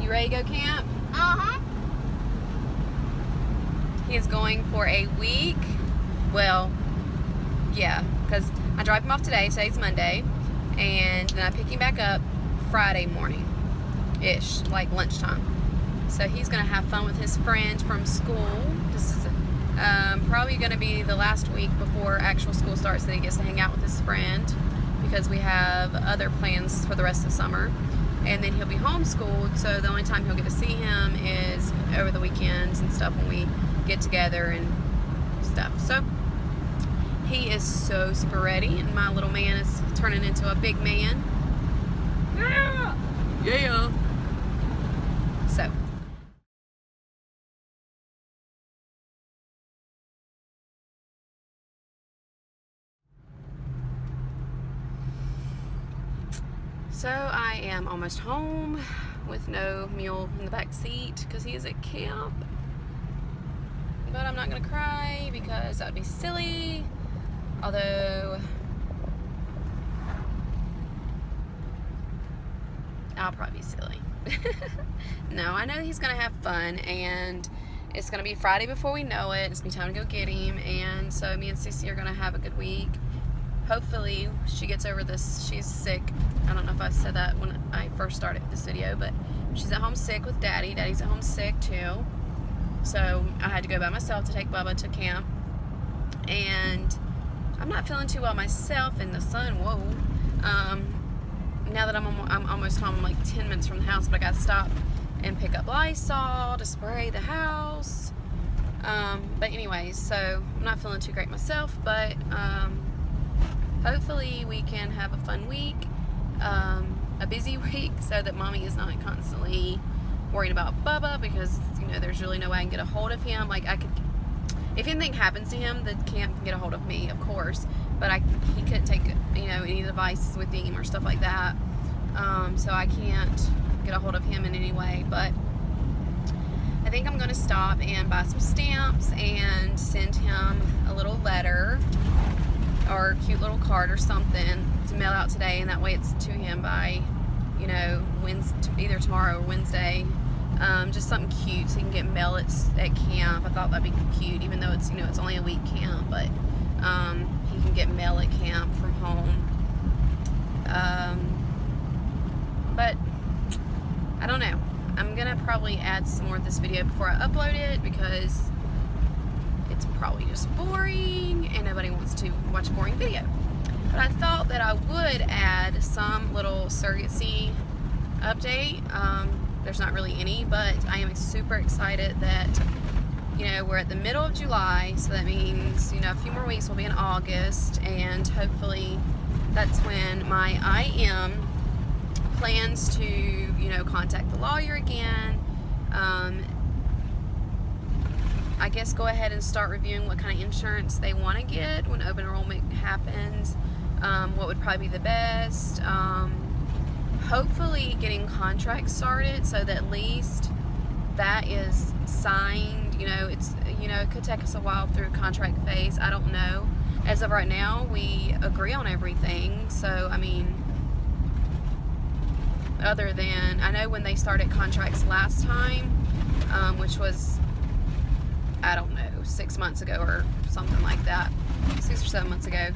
You ready to go camp? Uh-huh. He is going for a week. Well, yeah, because I drop him off today. Today's Monday. And then I pick him back up Friday morning-ish, like lunchtime. So he's going to have fun with his friend from school. This is probably going to be the last week before actual school starts that he gets to hang out with his friend, because we have other plans for the rest of the summer. And then he'll be homeschooled, so the only time he'll get to see him is over the weekends and stuff when we get together and stuff. So he is so super ready, and my little man is turning into a big man. Yeah! Yeah! So I am almost home with no mule in the back seat because he is at camp. But I'm not gonna cry because that would be silly. Although I'll probably be silly. No, I know he's gonna have fun, and it's gonna be Friday before we know it. It's gonna be time to go get him, and so me and Cece are gonna have a good week. Hopefully she gets over this. She's sick. I don't know if I said that when I first started this video, but she's at home sick with Daddy. Daddy's at home sick too. So I had to go by myself to take Bubba to camp. And I'm not feeling too well myself in the sun. Whoa. Now that I'm almost home, I'm like 10 minutes from the house, but I gotta stop and pick up Lysol to spray the house. But anyways, so I'm not feeling too great myself, but hopefully we can have a fun week, a busy week, so that Mommy is not constantly worried about Bubba, because, you know, there's really no way I can get a hold of him. Like, I could, if anything happens to him, the camp can get a hold of me, of course, but he couldn't take, you know, any devices with him or stuff like that, so I can't get a hold of him in any way. But I think I'm going to stop and buy some stamps and send him a little letter or a cute little card or something to mail out today, and that way it's to him by, you know, either tomorrow or Wednesday. Just something cute so he can get mail at camp. I thought that'd be cute, even though it's, you know, it's only a week camp, but he can get mail at camp from home. But I don't know. I'm gonna probably add some more of this video before I upload it, because it's probably just boring and nobody wants to watch a boring video. But I thought that I would add some little surrogacy update. There's not really any, but I am super excited that, you know, we're at the middle of July, so that means, you know, a few more weeks will be in August, and hopefully that's when my IM plans to, you know, contact the lawyer again. I guess go ahead and start reviewing what kind of insurance they want to get when open enrollment happens, what would probably be the best. Hopefully getting contracts started so that at least that is signed. You know, it could take us a while through contract phase. I don't know. As of right now, we agree on everything. So, I mean, other than, I know when they started contracts last time, which was, I don't know, 6 months ago or something like that, 6 or 7 months ago,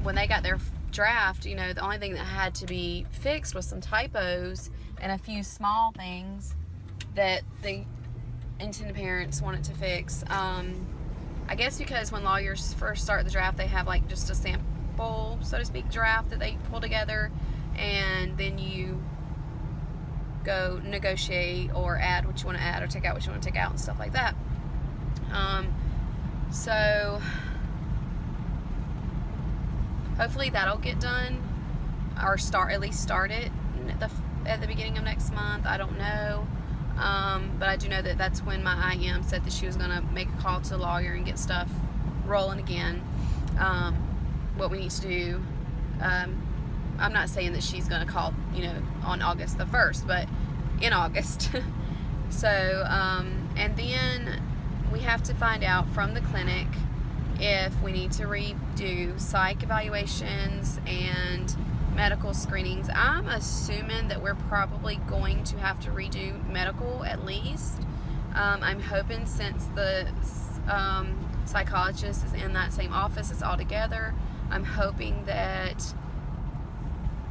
when they got their draft, you know, the only thing that had to be fixed was some typos and a few small things that the intended parents wanted to fix. I guess because when lawyers first start the draft, they have like just a sample, so to speak, draft that they pull together, and then you go negotiate or add what you want to add or take out what you want to take out and stuff like that. So hopefully that'll get done, or at least start it at the beginning of next month. I don't know, but I do know that that's when my IM said that she was going to make a call to the lawyer and get stuff rolling again. What we need to do, I'm not saying that she's going to call, you know, on August the 1st, but in August. So, and then we have to find out from the clinic if we need to redo psych evaluations and medical screenings. I'm assuming that we're probably going to have to redo medical at least. I'm hoping, since the psychologist is in that same office as all together, I'm hoping that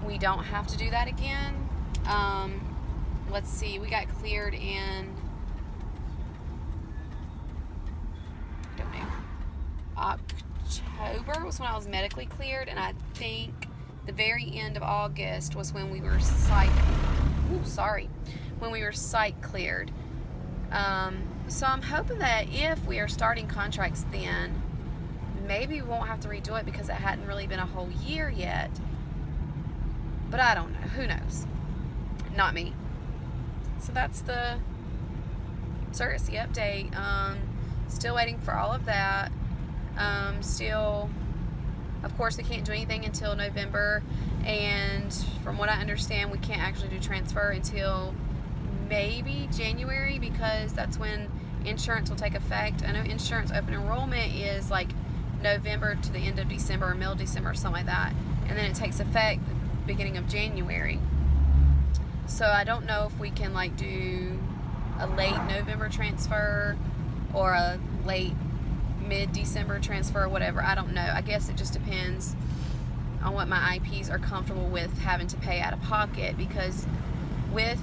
we don't have to do that again. Let's see, we got cleared in, I don't know, October was when I was medically cleared, and I think the very end of August was when we were psych cleared. So I'm hoping that if we are starting contracts then, maybe we won't have to redo it because it hadn't really been a whole year yet. But I don't know. Who knows? Not me. So that's the Surrogacy update. Still waiting for all of that. Still, of course, we can't do anything until November. And from what I understand, we can't actually do transfer until maybe January, because that's when insurance will take effect. I know insurance open enrollment is like November to the end of December or middle of December or something like that, and then it takes effect beginning of January. So I don't know if we can like do a late November transfer or a late mid-December transfer or whatever. I don't know. I guess it just depends on what my IPs are comfortable with having to pay out of pocket, because with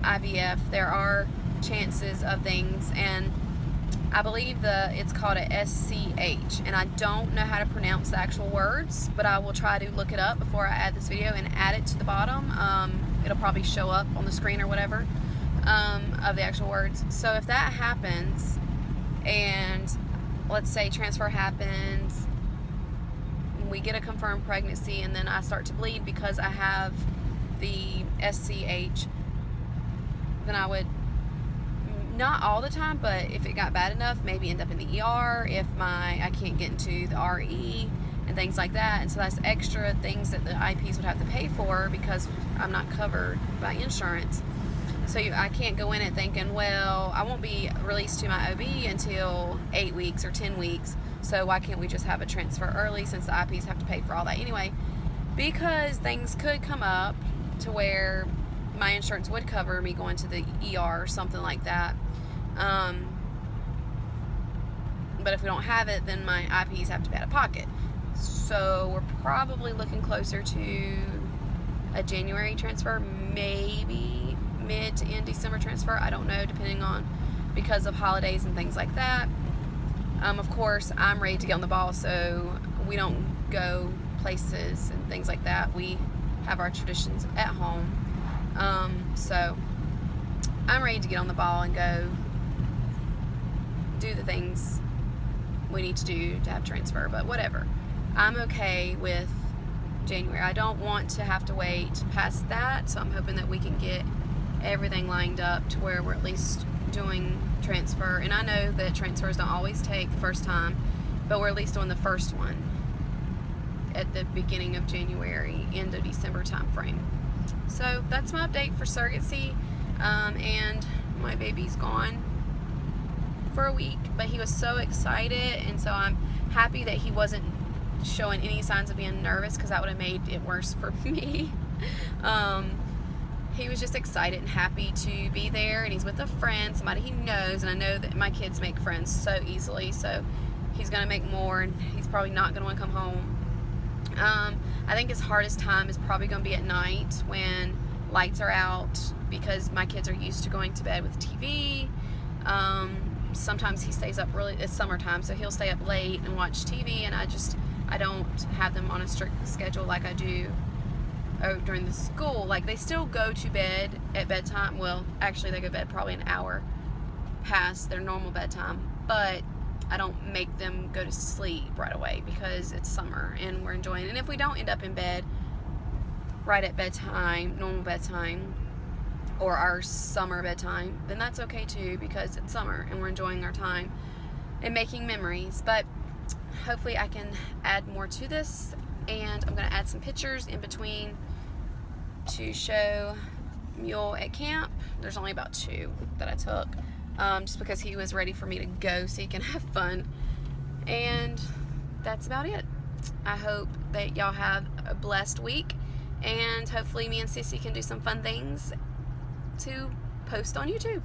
IVF there are chances of things, and I believe it's called a SCH, and I don't know how to pronounce the actual words, but I will try to look it up before I add this video and add it to the bottom. It'll probably show up on the screen or whatever, of the actual words. So if that happens, and let's say transfer happens, we get a confirmed pregnancy, and then I start to bleed because I have the SCH, then I would, not all the time, but if it got bad enough, maybe end up in the ER if I can't get into the RE and things like that. And so that's extra things that the IPs would have to pay for because I'm not covered by insurance. So I can't go in it thinking, well, I won't be released to my OB until 8 weeks or 10 weeks, so why can't we just have a transfer early, since the IPs have to pay for all that anyway? Because things could come up to where my insurance would cover me going to the ER or something like that. But if we don't have it, then my IPs have to pay out of pocket. So we're probably looking closer to a January transfer, maybe mid to end December transfer. I don't know, depending on, because of holidays and things like that. Of course, I'm ready to get on the ball, so we don't go places and things like that. We have our traditions at home. So I'm ready to get on the ball and go do the things we need to do to have transfer, but whatever. I'm okay with January. I don't want to have to wait past that, so I'm hoping that we can get everything lined up to where we're at least doing transfer. And I know that transfers don't always take the first time, but we're at least doing the first one at the beginning of January, end of December time frame. So that's my update for Surrogacy. And my baby's gone for a week, but he was so excited, and so I'm happy that he wasn't showing any signs of being nervous, because that would have made it worse for me. He was just excited and happy to be there, and he's with a friend, somebody he knows, and I know that my kids make friends so easily, so he's going to make more, and he's probably not going to want to come home. I think his hardest time is probably going to be at night when lights are out, because my kids are used to going to bed with TV. Sometimes he stays up really, it's summertime, so he'll stay up late and watch TV, and I don't have them on a strict schedule like I do during the school. Like, they still go to bed at bedtime. Well, actually, they go to bed probably an hour past their normal bedtime, but I don't make them go to sleep right away because it's summer and we're enjoying it. And if we don't end up in bed right at bedtime, normal bedtime, or our summer bedtime, then that's okay too, because it's summer and we're enjoying our time and making memories. But hopefully I can add more to this, and I'm going to add some pictures in between to show Mule at camp. There's only about 2 that I took, just because he was ready for me to go so he can have fun. And that's about it. I hope that y'all have a blessed week, And hopefully me and Sissy can do some fun things to post on YouTube.